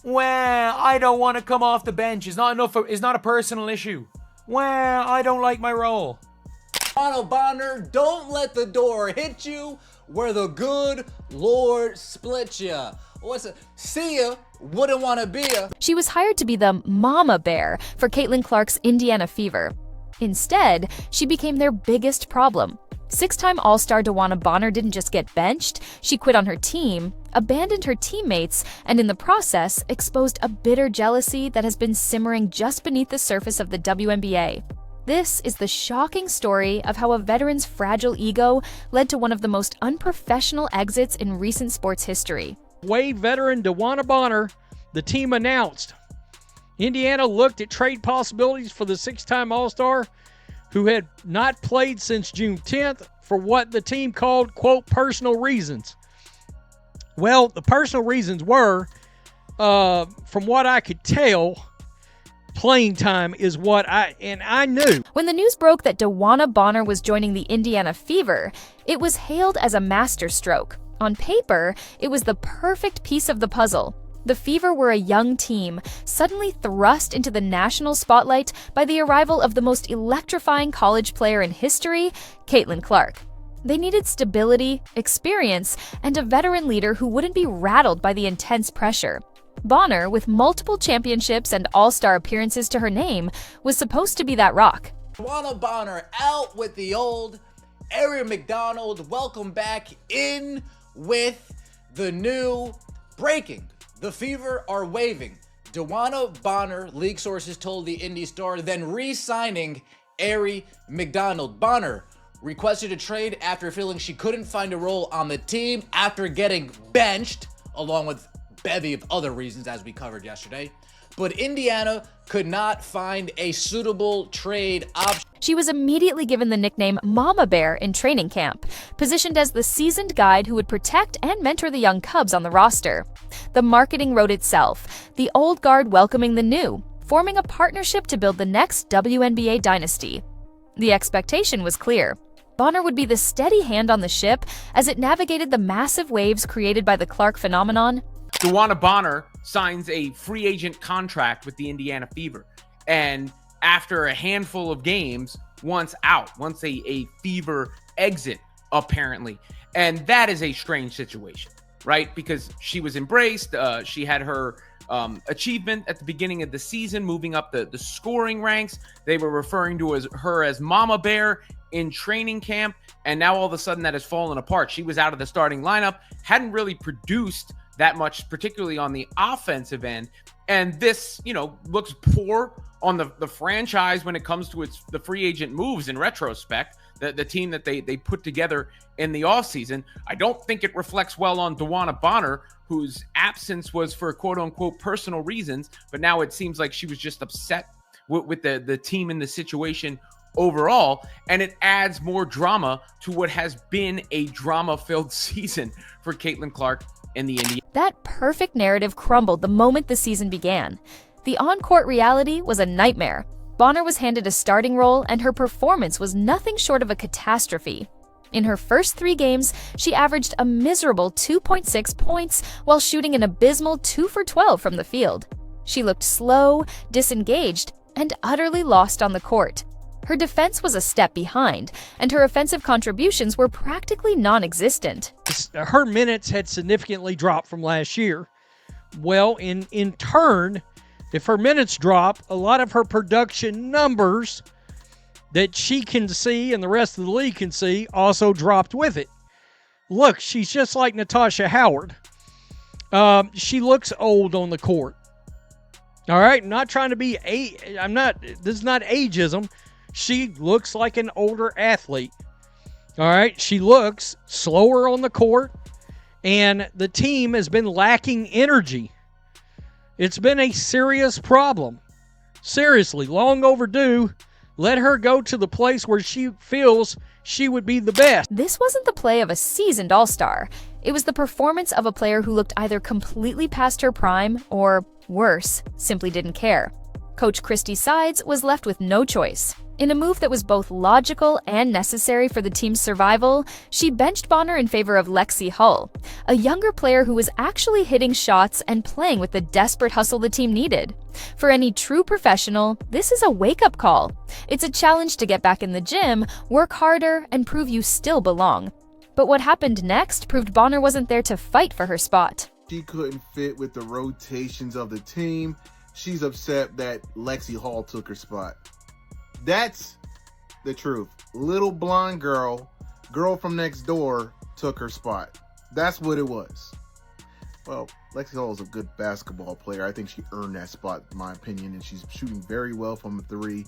Well, I don't want to come off the bench is not a personal issue. Well, I don't like my role. DeWanna Bonner, don't let the door hit you where the good Lord split ya. See ya, wouldn't want to be ya. She was hired to be the mama bear for Caitlin Clark's Indiana Fever. Instead, she became their biggest problem. Six-time All-Star DeWanna Bonner didn't just get benched, she quit on her team, abandoned her teammates, and in the process, exposed a bitter jealousy that has been simmering just beneath the surface of the WNBA. This is the shocking story of how a veteran's fragile ego led to one of the most unprofessional exits in recent sports history. Wade veteran DeWanna Bonner, the team announced. Indiana looked at trade possibilities for the six-time All-Star, who had not played since June 10th, for what the team called, quote, personal reasons. Well, the personal reasons were, from what I could tell, playing time is what I knew. When the news broke that DeWanna Bonner was joining the Indiana Fever, it was hailed as a masterstroke. On paper, it was the perfect piece of the puzzle. The Fever were a young team, suddenly thrust into the national spotlight by the arrival of the most electrifying college player in history, Caitlin Clark. They needed stability, experience, and a veteran leader who wouldn't be rattled by the intense pressure. Bonner, with multiple championships and all-star appearances to her name, was supposed to be that rock. DeWanna Bonner out with the old. Ari McDonald, welcome back in with the new. Breaking. The Fever are waving. DeWanna Bonner, league sources told the Indy Star, then re-signing Ari McDonald. Bonner requested a trade after feeling she couldn't find a role on the team after getting benched, along with a bevy of other reasons as we covered yesterday. But Indiana could not find a suitable trade option. She was immediately given the nickname Mama Bear in training camp, positioned as the seasoned guide who would protect and mentor the young Cubs on the roster. The marketing wrote itself, the old guard welcoming the new, forming a partnership to build the next WNBA dynasty. The expectation was clear. Bonner would be the steady hand on the ship as it navigated the massive waves created by the Clark phenomenon. DeWanna Bonner signs a free agent contract with the Indiana Fever. And after a handful of games, once a Fever exit, apparently. And that is a strange situation, right? Because she was embraced. She had her achievement at the beginning of the season, moving up the scoring ranks. They were referring to her as Mama Bear in training camp. And now all of a sudden that has fallen apart. She was out of the starting lineup, hadn't really produced that much, particularly on the offensive end. And this, looks poor on the franchise when it comes to the free agent moves in retrospect, the team that they put together in the offseason. I don't think it reflects well on DeWanna Bonner, whose absence was for quote-unquote personal reasons, but now it seems like she was just upset with the team and the situation overall, and it adds more drama to what has been a drama-filled season for Caitlin Clark and the Indiana. That perfect narrative crumbled the moment the season began. The on-court reality was a nightmare. Bonner was handed a starting role, and her performance was nothing short of a catastrophe. In her first 3 games, she averaged a miserable 2.6 points while shooting an abysmal 2 for 12 from the field. She looked slow, disengaged, and utterly lost on the court. Her defense was a step behind, and her offensive contributions were practically non-existent. Her minutes had significantly dropped from last year. Well, in turn, if her minutes drop, a lot of her production numbers that she can see and the rest of the league can see also dropped with it. Look, she's just like Natasha Howard. She looks old on the court. All right, I'm not trying to be this is not ageism. She looks like an older athlete. All right, she looks slower on the court, and the team has been lacking energy. It's been a serious problem. Seriously, long overdue. Let her go to the place where she feels she would be the best. This wasn't the play of a seasoned all-star. It was the performance of a player who looked either completely past her prime or, worse, simply didn't care. Coach Christy Sides was left with no choice. In a move that was both logical and necessary for the team's survival, she benched Bonner in favor of Lexi Hull, a younger player who was actually hitting shots and playing with the desperate hustle the team needed. For any true professional, this is a wake-up call. It's a challenge to get back in the gym, work harder, and prove you still belong. But what happened next proved Bonner wasn't there to fight for her spot. She couldn't fit with the rotations of the team. She's upset that Lexi Hall took her spot. That's the truth. Little blonde girl from next door took her spot. That's what it was. Well, Lexi Hall is a good basketball player. I think she earned that spot, in my opinion, and she's shooting very well from three.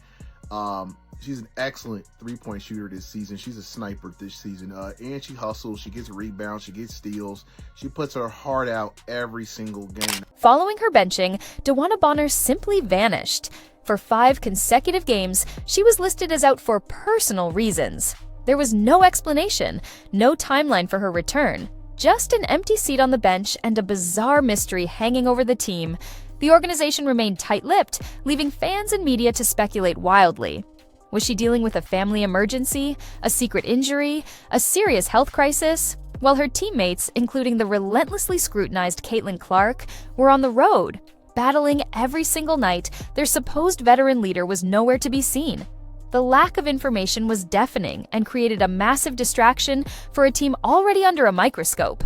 She's an excellent three-point shooter this season. She's a sniper this season. And she hustles. She gets rebounds. She gets steals. She puts her heart out every single game. Following her benching, DeWanna Bonner simply vanished. For 5 consecutive games, she was listed as out for personal reasons. There was no explanation, no timeline for her return, just an empty seat on the bench and a bizarre mystery hanging over the team. The organization remained tight-lipped, leaving fans and media to speculate wildly. Was she dealing with a family emergency, a secret injury, a serious health crisis? While her teammates, including the relentlessly scrutinized Caitlin Clark, were on the road. Battling every single night, their supposed veteran leader was nowhere to be seen. The lack of information was deafening and created a massive distraction for a team already under a microscope.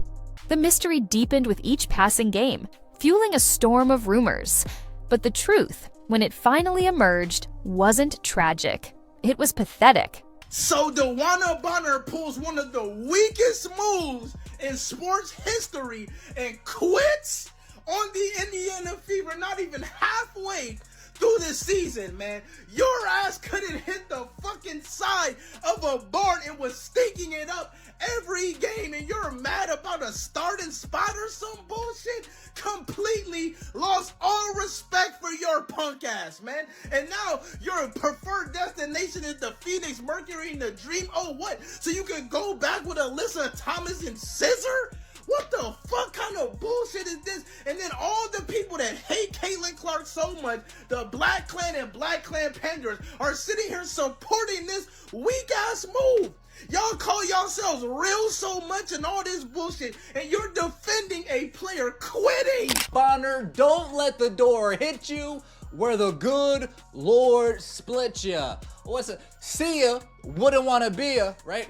The mystery deepened with each passing game, fueling a storm of rumors. But the truth, when it finally emerged, wasn't tragic. It was pathetic. So DeWanna Bonner pulls one of the weakest moves in sports history and quits on the Indiana Fever, not even halfway through this season, man. Your ass couldn't hit the fucking side of a barn and was stinking it up every game, and you're mad about a starting spot or some bullshit? Completely lost all respect for your punk ass, man. And now your preferred destination is the Phoenix Mercury in the Dream. Oh, what? So you can go back with Alyssa Thomas and Scissor? What the fuck kind of bullshit is this? And then all the people that hate Caitlin Clark so much, the Black Clan and Black Clan Panders, are sitting here supporting this weak ass move. Y'all call yourselves real so much and all this bullshit, and you're defending a player quitting. Bonner, don't let the door hit you where the good Lord split ya. What's it? See ya, wouldn't wanna be ya, right?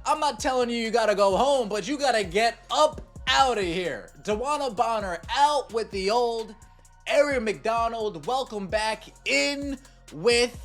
I'm not telling you gotta go home, but you gotta get up out of here. DeWanna Bonner out with the old. Aaron McDonald, welcome back in with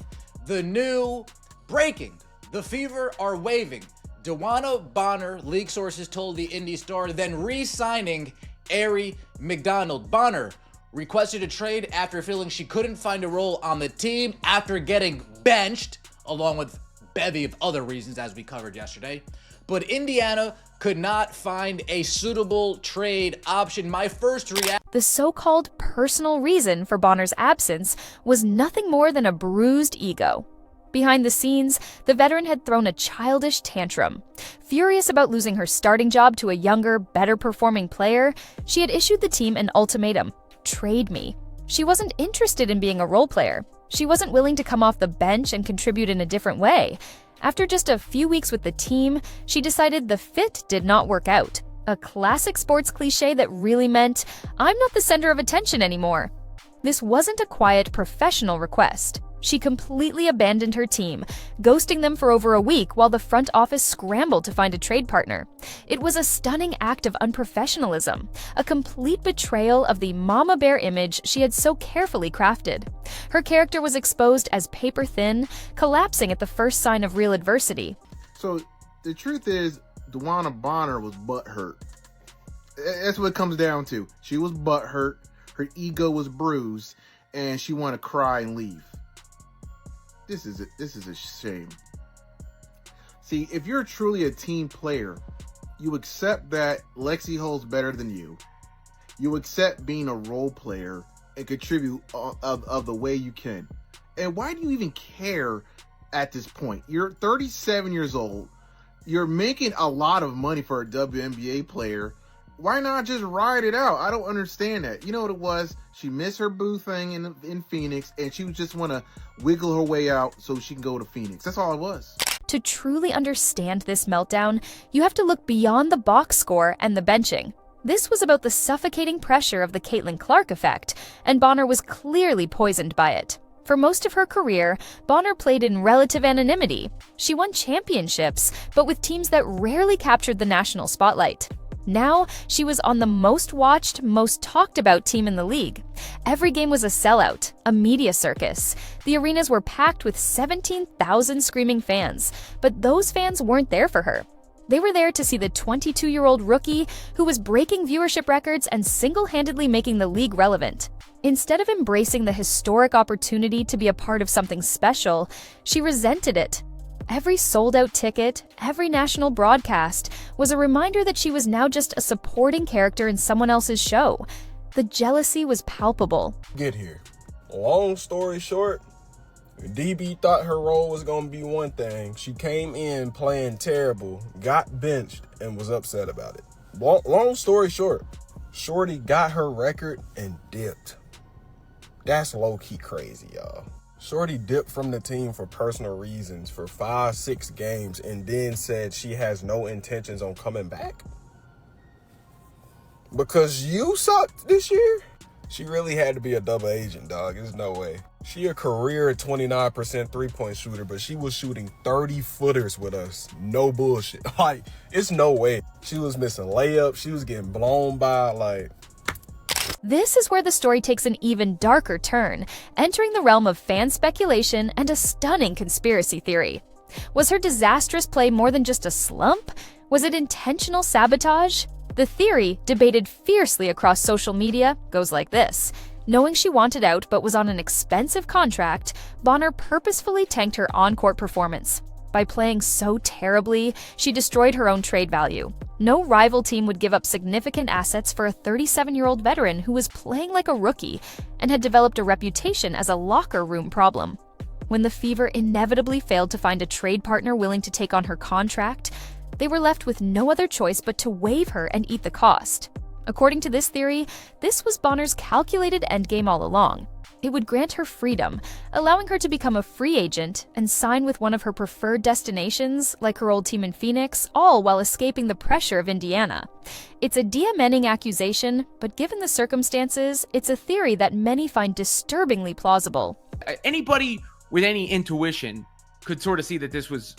the new breaking. The Fever are waving DeWanna Bonner, league sources told the Indy Star, then re-signing Ari McDonald. Bonner requested a trade after feeling she couldn't find a role on the team after getting benched, along with bevy of other reasons as we covered yesterday. But Indiana could not find a suitable trade option. My first reaction... The so-called personal reason for Bonner's absence was nothing more than a bruised ego. Behind the scenes, the veteran had thrown a childish tantrum. Furious about losing her starting job to a younger, better-performing player, she had issued the team an ultimatum: trade me. She wasn't interested in being a role player. She wasn't willing to come off the bench and contribute in a different way. After just a few weeks with the team, she decided the fit did not work out. A classic sports cliche that really meant, I'm not the center of attention anymore. This wasn't a quiet, professional request. She completely abandoned her team, ghosting them for over a week while the front office scrambled to find a trade partner. It was a stunning act of unprofessionalism, a complete betrayal of the mama bear image she had so carefully crafted. Her character was exposed as paper thin, collapsing at the first sign of real adversity. So the truth is, DeWanna Bonner was butthurt. That's what it comes down to. She was butthurt, her ego was bruised, and she wanted to cry and leave. This is a shame. See, if you're truly a team player, you accept that Lexi Hull's better than you. You accept being a role player and contribute of the way you can. And why do you even care at this point? You're 37 years old. You're making a lot of money for a WNBA player. Why not just ride it out? I don't understand that. You know what it was? She missed her boo thing in Phoenix, and she just want to wiggle her way out so she can go to Phoenix. That's all it was. To truly understand this meltdown, you have to look beyond the box score and the benching. This was about the suffocating pressure of the Caitlin Clark effect, and Bonner was clearly poisoned by it. For most of her career, Bonner played in relative anonymity. She won championships, but with teams that rarely captured the national spotlight. Now, she was on the most watched, most talked about team in the league. Every game was a sellout, a media circus. The arenas were packed with 17,000 screaming fans, but those fans weren't there for her. They were there to see the 22-year-old rookie who was breaking viewership records and single-handedly making the league relevant. Instead of embracing the historic opportunity to be a part of something special, she resented it. Every sold-out ticket, every national broadcast was a reminder that she was now just a supporting character in someone else's show. The jealousy was palpable. Get here. Long story short, DB thought her role was going to be one thing. She came in playing terrible, got benched, and was upset about it. Long story short, Shorty got her record and dipped. That's low-key crazy, y'all. Shorty dipped from the team for personal reasons for 5-6 games and then said she has no intentions on coming back? Because you sucked this year? She really had to be a double agent, dog. There's no way. She a career 29% three-point shooter, but she was shooting 30-footers with us. No bullshit. Like, it's no way. She was missing layups. She was getting blown by, like... This is where the story takes an even darker turn, entering the realm of fan speculation and a stunning conspiracy theory. Was her disastrous play more than just a slump? Was it intentional sabotage? The theory, debated fiercely across social media, goes like this. Knowing she wanted out but was on an expensive contract, Bonner purposefully tanked her on-court performance. By playing so terribly, she destroyed her own trade value. No rival team would give up significant assets for a 37-year-old veteran who was playing like a rookie and had developed a reputation as a locker room problem. When the Fever inevitably failed to find a trade partner willing to take on her contract, they were left with no other choice but to waive her and eat the cost. According to this theory, this was Bonner's calculated endgame all along. It would grant her freedom, allowing her to become a free agent and sign with one of her preferred destinations, like her old team in Phoenix, all while escaping the pressure of Indiana. It's a DMNing accusation, but given the circumstances, it's a theory that many find disturbingly plausible. Anybody with any intuition could sort of see that this was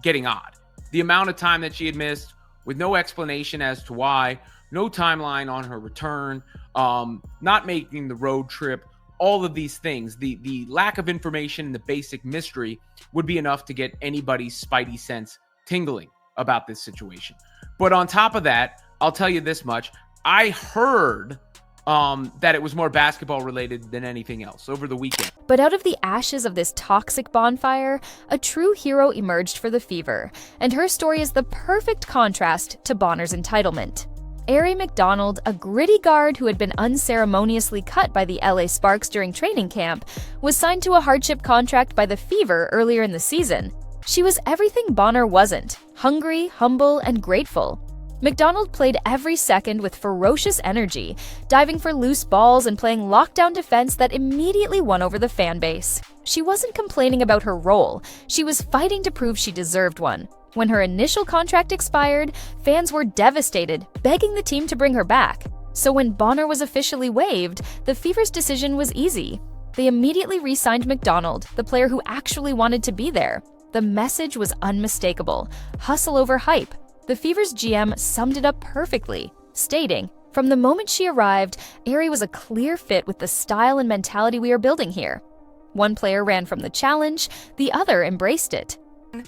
getting odd. The amount of time that she had missed with no explanation as to why, no timeline on her return, not making the road trip, all of these things, the lack of information and the basic mystery would be enough to get anybody's spidey sense tingling about this situation. But on top of that, I'll tell you this much. I heard that it was more basketball related than anything else over the weekend. But out of the ashes of this toxic bonfire, a true hero emerged for the Fever, and her story is the perfect contrast to Bonner's entitlement. Aari McDonald, a gritty guard who had been unceremoniously cut by the LA Sparks during training camp, was signed to a hardship contract by the Fever earlier in the season. She was everything Bonner wasn't: hungry, humble, and grateful. McDonald played every second with ferocious energy, diving for loose balls and playing lockdown defense that immediately won over the fan base. She wasn't complaining about her role, she was fighting to prove she deserved one. When her initial contract expired, fans were devastated, begging the team to bring her back. So when Bonner was officially waived, the Fever's decision was easy. They immediately re-signed McDonald, the player who actually wanted to be there. The message was unmistakable: hustle over hype. The Fever's GM summed it up perfectly, stating, "From the moment she arrived, Aari was a clear fit with the style and mentality we are building here." One player ran from the challenge, the other embraced it.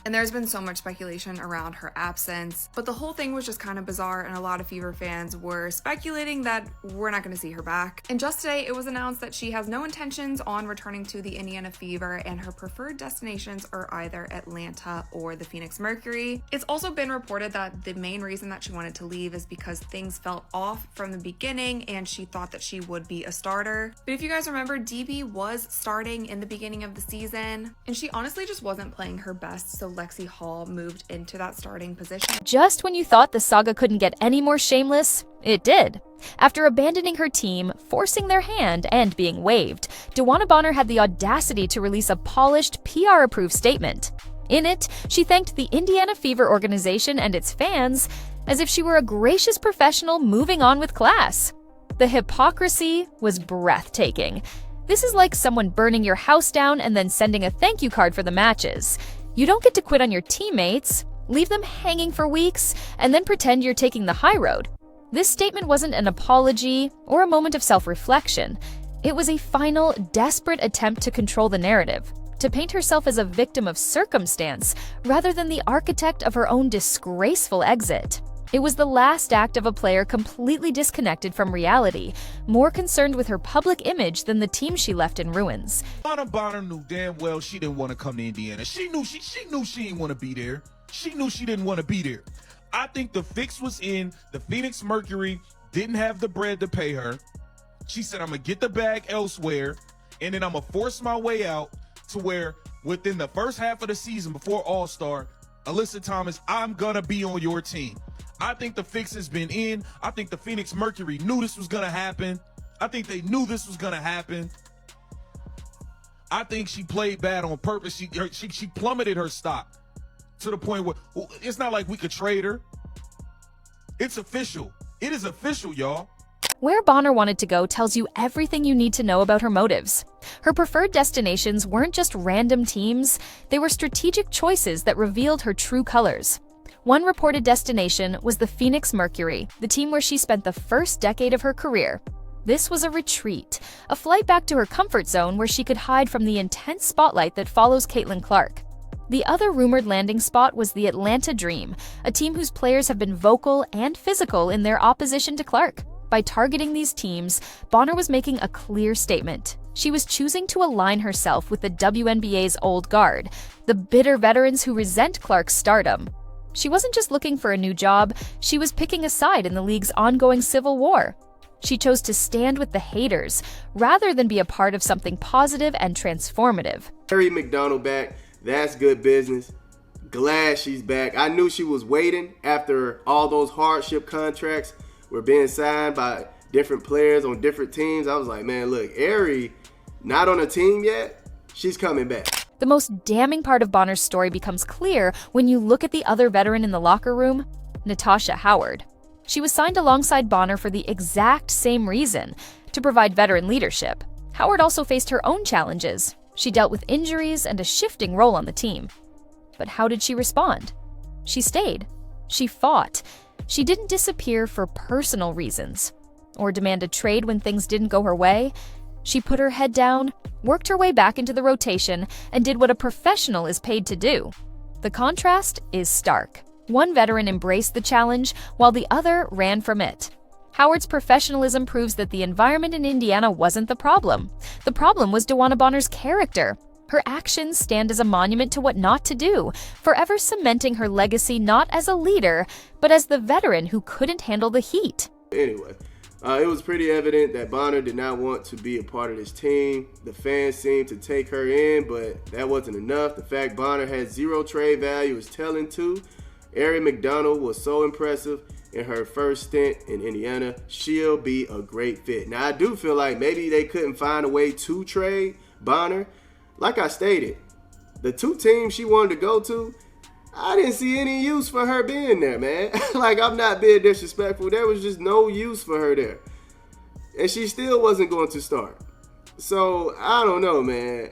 And there's been so much speculation around her absence, but the whole thing was just kind of bizarre, and a lot of Fever fans were speculating that we're not going to see her back. And just today, it was announced that she has no intentions on returning to the Indiana Fever, and her preferred destinations are either Atlanta or the Phoenix Mercury. It's also been reported that the main reason that she wanted to leave is because things felt off from the beginning, and she thought that she would be a starter. But if you guys remember, DB was starting in the beginning of the season, and she honestly just wasn't playing her best so Lexi Hall moved into that starting position. Just when you thought the saga couldn't get any more shameless, it did. After abandoning her team, forcing their hand, and being waived, DeWanna Bonner had the audacity to release a polished, PR-approved statement. In it, she thanked the Indiana Fever organization and its fans as if she were a gracious professional moving on with class. The hypocrisy was breathtaking. This is like someone burning your house down and then sending a thank you card for the matches. You don't get to quit on your teammates, leave them hanging for weeks, and then pretend you're taking the high road. This statement wasn't an apology or a moment of self-reflection. It was a final, desperate attempt to control the narrative, to paint herself as a victim of circumstance rather than the architect of her own disgraceful exit. It was the last act of a player completely disconnected from reality, more concerned with her public image than the team she left in ruins. DeWanna Bonner knew damn well she didn't want to come to Indiana. She knew she didn't want to be there. She knew she didn't want to be there. I think the fix was in. The Phoenix Mercury didn't have the bread to pay her. She said, I'm going to get the bag elsewhere, and then I'm going to force my way out to where within the first half of the season before All-Star, Alyssa Thomas, I'm going to be on your team. I think the fix has been in. I think the Phoenix Mercury knew this was going to happen. I think they knew this was going to happen. I think she played bad on purpose. She plummeted her stock to the point where it's not like we could trade her. It's official. It is official, y'all. Where Bonner wanted to go tells you everything you need to know about her motives. Her preferred destinations weren't just random teams, they were strategic choices that revealed her true colors. One reported destination was the Phoenix Mercury, the team where she spent the first decade of her career. This was a retreat, a flight back to her comfort zone where she could hide from the intense spotlight that follows Caitlin Clark. The other rumored landing spot was the Atlanta Dream, a team whose players have been vocal and physical in their opposition to Clark. By targeting these teams, Bonner was making a clear statement. She was choosing to align herself with the WNBA's old guard, the bitter veterans who resent Clark's stardom. She wasn't just looking for a new job, she was picking a side in the league's ongoing civil war. She chose to stand with the haters, rather than be a part of something positive and transformative. Mary McDonald back, that's good business. Glad she's back. I knew she was waiting after all those hardship contracts were being signed by different players on different teams. I was like, man, look, Ari, not on a team yet, she's coming back. The most damning part of Bonner's story becomes clear when you look at the other veteran in the locker room, Natasha Howard. She was signed alongside Bonner for the exact same reason, to provide veteran leadership. Howard also faced her own challenges. She dealt with injuries and a shifting role on the team. But how did she respond? She stayed. She fought. She didn't disappear for personal reasons or demand a trade when things didn't go her way. She put her head down, worked her way back into the rotation, and did what a professional is paid to do. The contrast is stark. One veteran embraced the challenge, while the other ran from it. Howard's professionalism proves that the environment in Indiana wasn't the problem. The problem was DeWanna Bonner's character. Her actions stand as a monument to what not to do, forever cementing her legacy not as a leader, but as the veteran who couldn't handle the heat. Anyway, it was pretty evident that Bonner did not want to be a part of this team. The fans seemed to take her in, but that wasn't enough. The fact Bonner had zero trade value is telling too. Ari McDonald was so impressive in her first stint in Indiana. She'll be a great fit. Now, I do feel like maybe they couldn't find a way to trade Bonner. Like I stated, the two teams she wanted to go to, I didn't see any use for her being there, man. Like, I'm not being disrespectful. There was just no use for her there. And she still wasn't going to start. So, I don't know, man.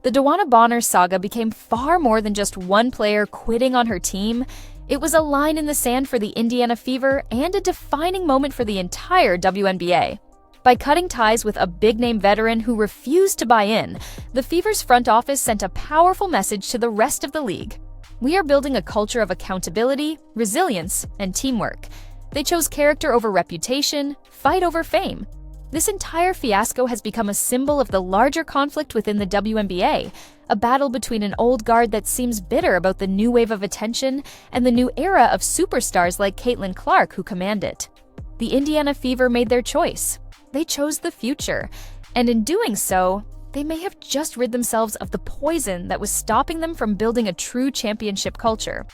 The DeWanna Bonner saga became far more than just one player quitting on her team. It was a line in the sand for the Indiana Fever and a defining moment for the entire WNBA. By cutting ties with a big-name veteran who refused to buy in, the Fever's front office sent a powerful message to the rest of the league. We are building a culture of accountability, resilience, and teamwork. They chose character over reputation, fight over fame. This entire fiasco has become a symbol of the larger conflict within the WNBA, a battle between an old guard that seems bitter about the new wave of attention and the new era of superstars like Caitlin Clark who command it. The Indiana Fever made their choice. They chose the future, and in doing so, they may have just rid themselves of the poison that was stopping them from building a true championship culture.